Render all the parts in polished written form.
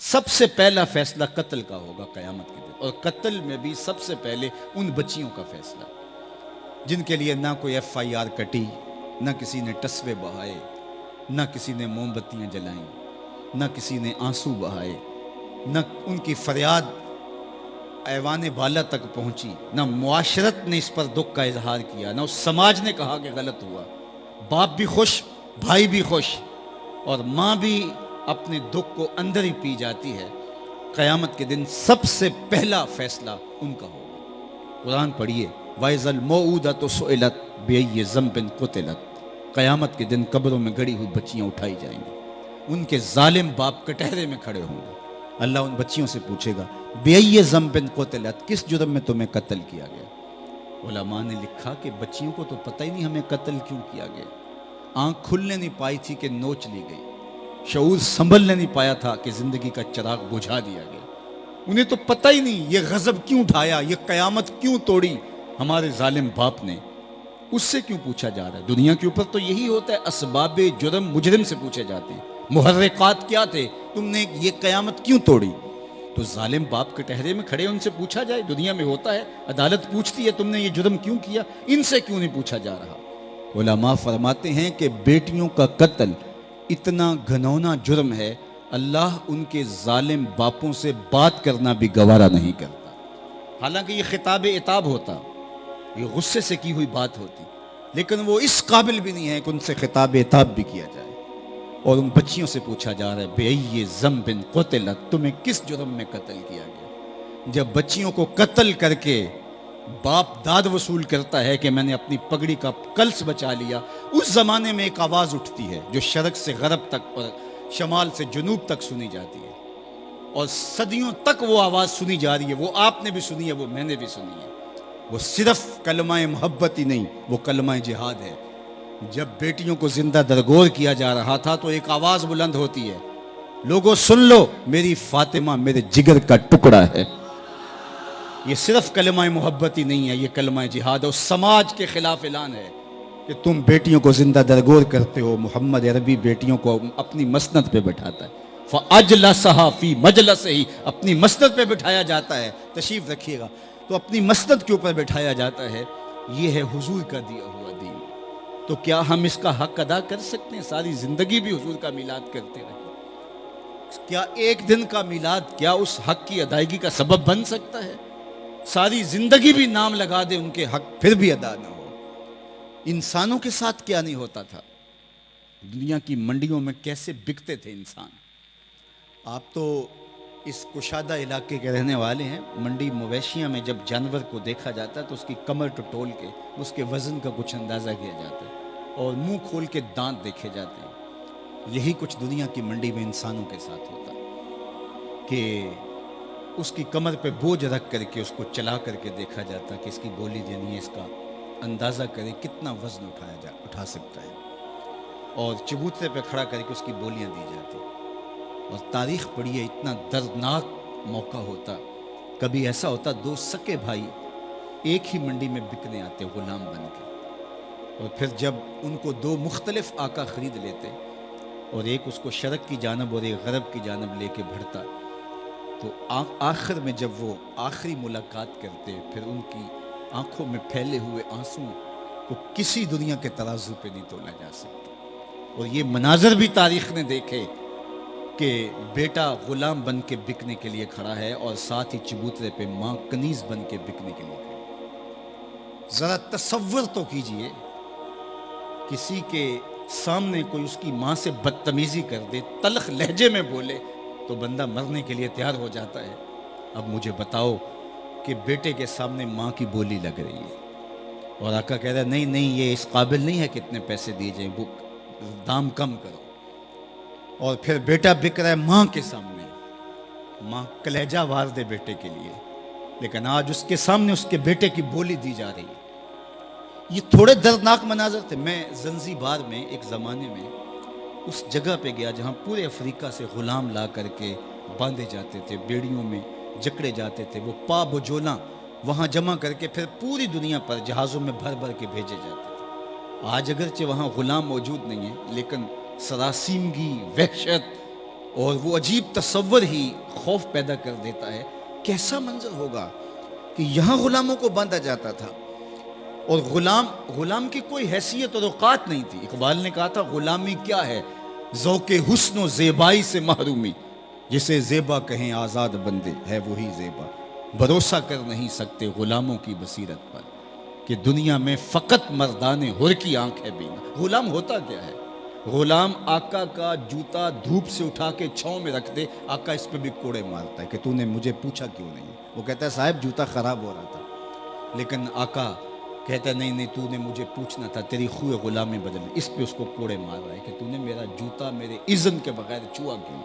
سب سے پہلا فیصلہ قتل کا ہوگا قیامت کے دن، اور قتل میں بھی سب سے پہلے ان بچیوں کا فیصلہ جن کے لیے نہ کوئی ایف آئی آر کٹی، نہ کسی نے ٹسوے بہائے، نہ کسی نے موم بتیاں جلائیں، نہ کسی نے آنسو بہائے، نہ ان کی فریاد ایوان بالا تک پہنچی، نہ معاشرت نے اس پر دکھ کا اظہار کیا، نہ اس سماج نے کہا کہ غلط ہوا۔ باپ بھی خوش، بھائی بھی خوش، اور ماں بھی اپنے دکھ کو اندر ہی پی جاتی ہے۔ قیامت کے دن سب سے پہلا فیصلہ ان کا ہوگا۔ قرآن پڑھیے، وَإِذَا الْمَوْءُودَةُ سُئِلَتْ بِأَيِّ ذَنبٍ قُتِلَتْ۔ قیامت کے دن قبروں میں گڑی ہوئی بچیاں اٹھائی جائیں گی، ان کے ظالم باپ کٹہرے میں کھڑے ہوں گے۔ اللہ ان بچیوں سے پوچھے گا، بِأَيِّ ذَنبٍ قُتِلَتْ، کس جرم میں تمہیں قتل کیا گیا؟ علماء نے لکھا کہ بچیوں کو تو پتہ ہی نہیں ہمیں قتل کیوں کیا گیا۔ آنکھ کھلنے نہیں پائی تھی کہ نوچ لی گئی، شعور سنبھلنے نہیں پایا تھا کہ زندگی کا چراغ بجھا دیا گیا۔ انہیں تو پتہ ہی نہیں یہ غضب کیوں اٹھایا، یہ قیامت کیوں توڑی ہمارے ظالم باپ نے۔ اس سے کیوں پوچھا جا رہا ہے؟ دنیا کے اوپر تو یہی ہوتا ہے، اسباب جرم مجرم سے پوچھے جاتے ہیں، محرکات کیا تھے، تم نے یہ قیامت کیوں توڑی؟ تو ظالم باپ کٹہرے میں کھڑے ان سے پوچھا جائے، دنیا میں ہوتا ہے، عدالت پوچھتی ہے تم نے یہ جرم کیوں کیا، ان سے کیوں نہیں پوچھا جا رہا؟ علماء فرماتے ہیں کہ بیٹیوں کا قتل اتنا گھنونا جرم ہے، اللہ ان کے ظالم باپوں سے بات کرنا بھی گوارا نہیں کرتا۔ حالانکہ یہ خطاب عتاب ہوتا، یہ غصے سے کی ہوئی بات ہوتی، لیکن وہ اس قابل بھی نہیں ہے کہ ان سے خطاب عتاب بھی کیا جائے۔ اور ان بچیوں سے پوچھا جا رہا ہے، بِأَيِّ ذَنبٍ قُتِلَتْ، تمہیں کس جرم میں قتل کیا گیا؟ جب بچیوں کو قتل کر کے باپ داد وصول کرتا ہے کہ میں نے اپنی پگڑی کا کلس بچا لیا، اس زمانے میں ایک آواز اٹھتی ہے جو شرق سے غرب تک اور شمال سے جنوب تک سنی جاتی ہے، اور صدیوں تک وہ آواز سنی جا رہی ہے۔ وہ آپ نے بھی سنی ہے، وہ میں نے بھی سنی ہے۔ وہ صرف کلمہ محبت ہی نہیں، وہ کلمہ جہاد ہے۔ جب بیٹیوں کو زندہ درگور کیا جا رہا تھا تو ایک آواز بلند ہوتی ہے، لوگوں سن لو، میری فاطمہ میرے جگر کا ٹکڑا ہے۔ یہ صرف کلمہ محبت ہی نہیں ہے، یہ کلمہ جہاد ہے، اور سماج کے خلاف اعلان ہے کہ تم بیٹیوں کو زندہ درگور کرتے ہو۔ محمد عربی بیٹیوں کو اپنی مسند پہ بٹھاتا ہے، فَأَجْلَسَهَا فِي مَجْلَسِهِ، اپنی مسند پہ بٹھایا جاتا ہے۔ تشریف رکھیے گا تو اپنی مسند کے اوپر بٹھایا جاتا ہے۔ یہ ہے حضور کا دیا ہوا دین۔ تو کیا ہم اس کا حق ادا کر سکتے ہیں؟ ساری زندگی بھی حضور کا میلاد کرتے رہے؟ کیا ایک دن کا میلاد کیا اس حق کی ادائیگی کا سبب بن سکتا ہے؟ ساری زندگی بھی نام لگا دے ان کے حق، پھر بھی ادا نہ ہو۔ انسانوں کے ساتھ کیا نہیں ہوتا تھا؟ دنیا کی منڈیوں میں کیسے بکتے تھے انسان؟ آپ تو اس کشادہ علاقے کے رہنے والے ہیں۔ منڈی مویشیاں میں جب جانور کو دیکھا جاتا ہے تو اس کی کمر ٹٹول کے اس کے وزن کا کچھ اندازہ کیا جاتا ہے، اور منہ کھول کے دانت دیکھے جاتے ہیں۔ یہی کچھ دنیا کی منڈی میں انسانوں کے ساتھ ہوتا کہ اس کی کمر پہ بوجھ رکھ کر کے اس کو چلا کر کے دیکھا جاتا کہ اس کی بولی دینی ہے، اس کا اندازہ کرے کتنا وزن اٹھا سکتا ہے، اور چبوترے پہ کھڑا کر کے اس کی بولیاں دی جاتی۔ اور تاریخ پڑھیے، اتنا دردناک موقع ہوتا، کبھی ایسا ہوتا دو سکے بھائی ایک ہی منڈی میں بکنے آتے غلام بن کے، اور پھر جب ان کو دو مختلف آقا خرید لیتے، اور ایک اس کو شرق کی جانب اور ایک غرب کی جانب لے کے بڑھتا، تو آخر میں جب وہ آخری ملاقات کرتے، پھر ان کی آنکھوں میں پھیلے ہوئے آنسوں کو کسی دنیا کے ترازو پہ نہیں تولا جا سکتا۔ اور یہ مناظر بھی تاریخ نے دیکھے کہ بیٹا غلام بن کے بکنے کے لیے کھڑا ہے، اور ساتھ ہی چبوترے پہ ماں کنیز بن کے بکنے کے لیے کھڑی ہے۔ ذرا تصور تو کیجئے، کسی کے سامنے کوئی اس کی ماں سے بدتمیزی کر دے، تلخ لہجے میں بولے، تو بندہ مرنے کے لیے تیار ہو جاتا ہے۔ اب مجھے بتاؤ کہ بیٹے کے سامنے ماں کی بولی لگ رہی ہے، اور آقا کہہ رہا ہے نہیں نہیں، یہ اس قابل نہیں ہے کہ اتنے پیسے دیے جائیں، دام کم کرو۔ اور پھر بیٹا بک رہا ہے ماں کے سامنے، ماں کلیجہ وار دے بیٹے کے لیے، لیکن آج اس کے سامنے اس کے بیٹے کی بولی دی جا رہی ہے۔ یہ تھوڑے دردناک مناظر تھے۔ میں زنزیبار میں ایک زمانے میں اس جگہ پہ گیا جہاں پورے افریقہ سے غلام لا کر کے باندھے جاتے تھے، بیڑیوں میں جکڑے جاتے تھے، وہ پا بجولاں وہاں جمع کر کے پھر پوری دنیا پر جہازوں میں بھر بھر کے بھیجے جاتے تھے۔ آج اگرچہ وہاں غلام موجود نہیں ہیں، لیکن سراسیمگی، وحشت اور وہ عجیب تصور ہی خوف پیدا کر دیتا ہے. کیسا منظر ہوگا کہ یہاں غلاموں کو باندھا جاتا تھا اور غلام کی کوئی حیثیت اور اوقات نہیں تھی. اقبال نے کہا تھا غلامی کیا ہے؟ ذوق حسن و زیبائی سے محرومی. جسے زیبا کہیں آزاد بندے ہے وہی زیبا. بھروسہ کر نہیں سکتے غلاموں کی بصیرت پر کہ دنیا میں فقط مردان حر کی آنکھ ہے بینا. غلام ہوتا کیا ہے؟ غلام آقا کا جوتا دھوپ سے اٹھا کے چھاؤں میں رکھ دے, آقا اس پہ بھی کوڑے مارتا ہے کہ تو نے مجھے پوچھا کیوں نہیں. وہ کہتا ہے صاحب جوتا خراب ہو رہا تھا, لیکن آقا کہتا ہے نہیں تو نے مجھے پوچھنا تھا, تیری خوئے غلامی بدل. اس پہ اس کو کوڑے مار رہا ہے کہ تو نے میرا جوتا میرے اذن کے بغیر چھوا کیوں.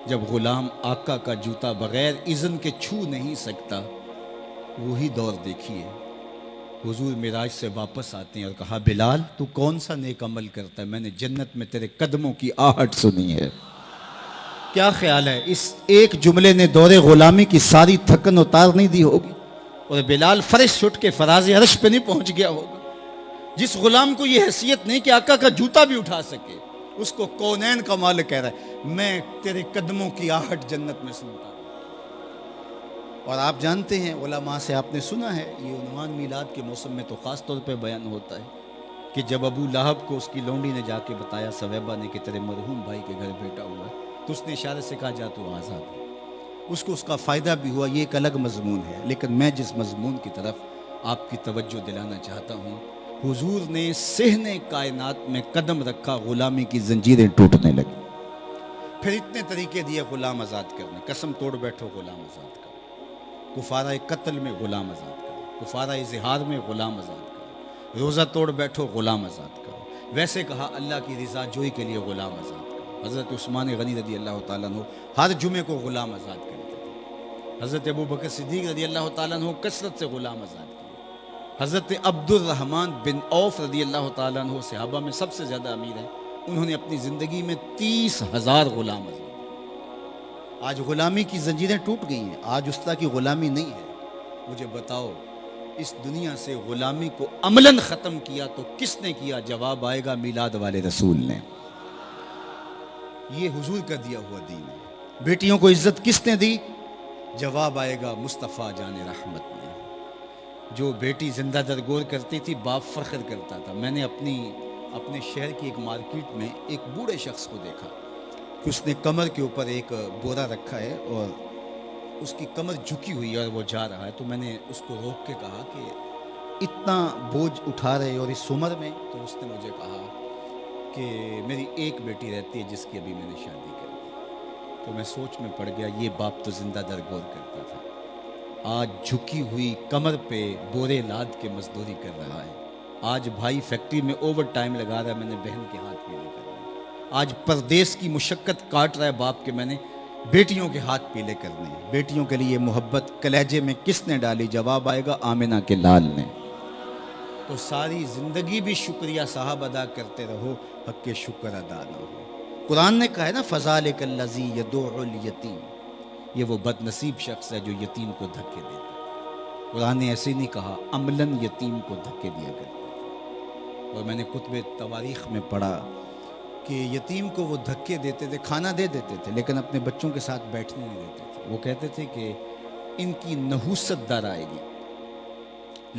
جب غلام آقا کا جوتا بغیر اذن کے چھو نہیں سکتا, وہی دور دیکھیے. حضور معراج سے واپس آتے ہیں اور کہا بلال تو کون سا نیک عمل کرتا ہے؟ میں نے جنت میں تیرے قدموں کی آہٹ سنی ہے. کیا خیال ہے اس ایک جملے نے دور غلامی کی ساری تھکن اتار نہیں دی ہوگی؟ اور بلال فرش اٹھ کے فراز عرش پہ نہیں پہنچ گیا ہوگا؟ جس غلام کو یہ حیثیت نہیں کہ آقا کا جوتا بھی اٹھا سکے, اس کو کونین کا مالک کہہ رہا ہے میں تیرے قدموں کی آہٹ جنت میں سنتا ہوں. اور آپ جانتے ہیں علماء سے آپ نے سنا ہے, یہ عنوان میلاد کے موسم میں تو خاص طور پہ بیان ہوتا ہے کہ جب ابو لہب کو اس کی لونڈی نے جا کے بتایا سویبہ نے کہ تیرے مرحوم بھائی کے گھر بیٹا ہوا ہے, تو اس نے اشارے سے کہا جا تو آزاد ہے. اس کو اس کا فائدہ بھی ہوا, یہ ایک الگ مضمون ہے. لیکن میں جس مضمون کی طرف آپ کی توجہ دلانا چاہتا ہوں, حضور نے صحن کائنات میں قدم رکھا, غلامی کی زنجیریں ٹوٹنے لگی. پھر اتنے طریقے دیے غلام آزاد کرنے. قسم توڑ بیٹھو غلام آزاد کرو, کفارہ قتل میں غلام آزاد کرو, کفارہ اظہار میں غلام آزاد کرو, روزہ توڑ بیٹھو غلام آزاد کرو. ویسے کہا اللہ کی رضا جوئی کے لیے غلام آزاد کرو. حضرت عثمان غنی رضی اللہ تعالیٰ عنہ ہر جمعے کو غلام آزاد کرتے تھے. حضرت ابو بکر صدیق رضی اللہ تعالیٰ عنہ کثرت سے غلام آزاد کیے. حضرت عبد الرحمن بن عوف رضی اللہ تعالیٰ عنہ صحابہ میں سب سے زیادہ امیر ہیں, انہوں نے اپنی زندگی میں 30,000 غلام آزاد. آج غلامی کی زنجیریں ٹوٹ گئی ہیں, آج اس طرح کی غلامی نہیں ہے. مجھے بتاؤ اس دنیا سے غلامی کو عملاً ختم کیا تو کس نے کیا؟ جواب آئے گا میلاد والے رسول نے. یہ حضور کا دیا ہوا دین ہے. بیٹیوں کو عزت کس نے دی؟ جواب آئے گا مصطفیٰ جان رحمت نے. جو بیٹی زندہ درگور کرتی تھی باپ فخر کرتا تھا. میں نے اپنے شہر کی ایک مارکیٹ میں ایک بوڑھے شخص کو دیکھا کہ اس نے کمر کے اوپر ایک بورا رکھا ہے اور اس کی کمر جھکی ہوئی ہے اور وہ جا رہا ہے. تو میں نے اس کو روک کے کہا کہ اتنا بوجھ اٹھا رہے اور اس عمر میں؟ تو اس نے مجھے کہا کہ میری ایک بیٹی رہتی ہے جس کی ابھی میں نے شادی کر دی. تو میں سوچ میں پڑ گیا, یہ باپ تو زندہ درگور کرتا تھا, آج جھکی ہوئی کمر پہ بورے لاد کے مزدوری کر رہا ہے. آج بھائی فیکٹری میں اوور ٹائم لگا رہا ہے, میں نے بہن کے ہاتھ پیلے کرنے. آج پردیس کی مشقت کاٹ رہا ہے باپ کے, میں نے بیٹیوں کے ہاتھ پیلے کرنے. بیٹیوں کے لیے محبت کلیجے میں کس نے ڈالی؟ جواب آئے گا آمنہ کے لال نے. تو ساری زندگی بھی شکریہ صاحب ادا کرتے رہو, حق کے شکر ادا نہ ہو. قرآن نے کہا ہے نا فَذَلِكَ الَّذِي يَدُعُّ الْيَتِيمَ, یہ وہ بد نصیب شخص ہے جو یتیم کو دھکے دیتا ہے. قرآن نے ایسے نہیں کہا, عملاً یتیم کو دھکے دیا کرتے تھے. اور میں نے کتب تواریخ میں پڑھا کہ یتیم کو وہ دھکے دیتے تھے, کھانا دے دیتے تھے لیکن اپنے بچوں کے ساتھ بیٹھنے نہیں دیتے تھے. وہ کہتے تھے کہ ان کی نحوست در آئے گی,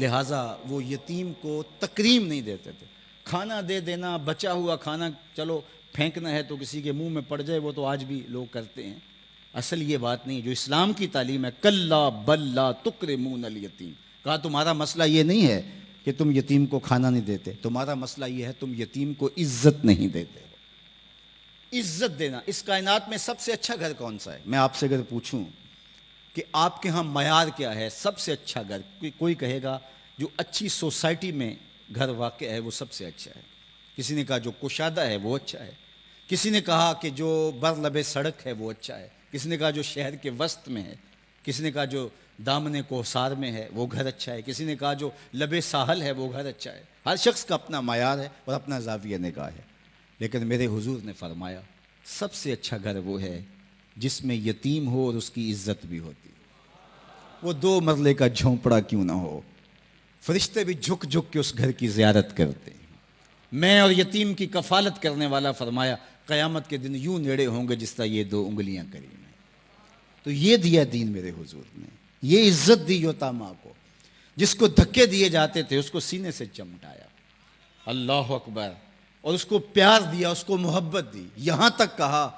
لہٰذا وہ یتیم کو تکریم نہیں دیتے تھے. کھانا دے دینا, بچا ہوا کھانا چلو پھینکنا ہے تو کسی کے منہ میں پڑ جائے, وہ تو آج بھی لوگ کرتے ہیں. اصل یہ بات نہیں جو اسلام کی تعلیم ہے, کلا بل لا تکرمون الیتیم. کہا تمہارا مسئلہ یہ نہیں ہے کہ تم یتیم کو کھانا نہیں دیتے, تمہارا مسئلہ یہ ہے تم یتیم کو عزت نہیں دیتے. عزت دینا. اس کائنات میں سب سے اچھا گھر کون سا ہے؟ میں آپ سے اگر پوچھوں کہ آپ کے ہاں معیار کیا ہے سب سے اچھا گھر, کوئی کہے گا جو اچھی سوسائٹی میں گھر واقع ہے وہ سب سے اچھا ہے. کسی نے کہا جو کشادہ ہے وہ اچھا ہے, کسی نے کہا کہ جو بر لبے سڑک ہے وہ اچھا ہے, کسی نے کہا جو شہر کے وسط میں ہے, کسی نے کہا جو دامن کوثار میں ہے وہ گھر اچھا ہے, کسی نے کہا جو لبے ساحل ہے وہ گھر اچھا ہے. ہر شخص کا اپنا معیار ہے اور اپنا زاویہ نگاہ ہے. لیکن میرے حضور نے فرمایا سب سے اچھا گھر وہ ہے جس میں یتیم ہو اور اس کی عزت بھی ہوتی. وہ 2 مرلے کا جھونپڑا کیوں نہ ہو, فرشتے بھی جھک جھک کے اس گھر کی زیارت کرتے ہیں. میں اور یتیم کی کفالت کرنے والا فرمایا قیامت کے دن یوں نیڑے ہوں گے جس طرح یہ دو انگلیاں کریم ہیں. تو یہ دیا دین میرے حضور نے, یہ عزت دی یتاما کو. جس کو دھکے دیے جاتے تھے اس کو سینے سے چمٹایا, اللہ اکبر, اور اس کو پیار دیا, اس کو محبت دی, یہاں تک کہا